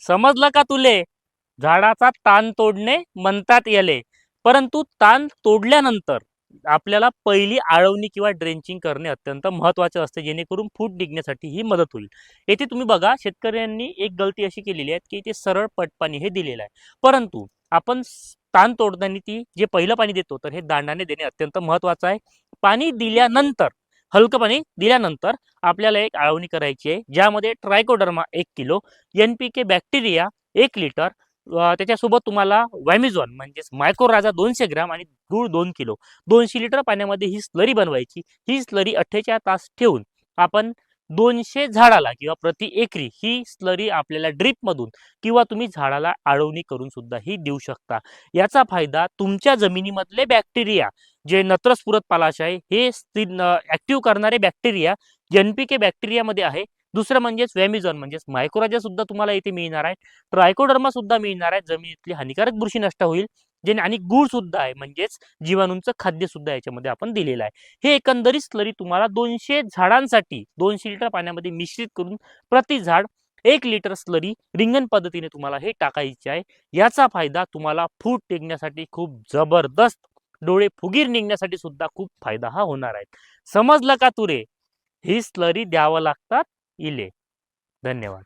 समजलं का तुले? झाडाचा ताण तोडणे म्हणतात याले. परंतु ताण तोडल्यानंतर आपल्याला पहिली आळवणी किंवा ड्रेंचिंग करणे अत्यंत महत्त्वाचे असते, जेणेकरून फूट निघण्यासाठी ही मदत होईल. येथे तुम्ही बघा, शेतकऱ्यांनी एक गलती अशी केलेली आहे की ते सरळ पटपाणी हे दिलेलं आहे, परंतु आपण ताण तोडताना ती जे पहिलं पाणी देतो तर हे दांडाने देणे अत्यंत महत्त्वाचं आहे. पाणी दिल्यानंतर, हलकं पाणी दिल्यानंतर आपल्याला एक आळवणी करायची आहे, ज्यामध्ये Trichoderma 1 kilo, NPK bacteria 1 litre, त्याच्यासोबत तुम्हाला वॅमिझॉन म्हणजेच मायक्रोराजा 200 ग्राम आणि गूळ 2 किलो, 200 लिटर पाण्यामध्ये ही स्लरी बनवायची. ही स्लरी 48 तास ठेवून आपण 200 झाडाला किंवा प्रति एकरी ही स्लरी आपल्याला ड्रिप मधून किंवा तुम्ही झाडाला आळवणी करून सुद्धा ही देऊ शकता. याचा फायदा तुमच्या जमिनीमधले बॅक्टेरिया, जे नत्रस्फुरत पालाश आहे हे ऍक्टिव्ह करणारे बॅक्टेरिया NPK बॅक्टेरियामध्ये आहे. दुसरं म्हणजेच वॅमिझॉन म्हणजेच मायक्रोराजा सुद्धा तुम्हाला इथे मिळणार आहे. ट्रायकोडर्मा सुद्धा मिळणार आहे, जमिनीतली हानिकारक बुरशी नष्ट होईल. जे आणि गूळ सुद्धा आहे, म्हणजेच जीवाणूंचं खाद्य सुद्धा याच्यामध्ये आपण दिलेलं आहे. हे एकंदरीत स्लरी तुम्हाला 200 झाडांसाठी 200 लिटर पाण्यामध्ये मिश्रित करून प्रति झाड 1 लिटर स्लरी रिंगण पद्धतीने तुम्हाला हे टाकायचे आहे. याचा फायदा तुम्हाला फूट टेकण्यासाठी खूप जबरदस्त, डोळे फुगीर निघण्यासाठी सुद्धा खूप फायदा हा होणार आहे. समजलं का तुरे? ही स्लरी द्यावं लागतात इले. धन्यवाद.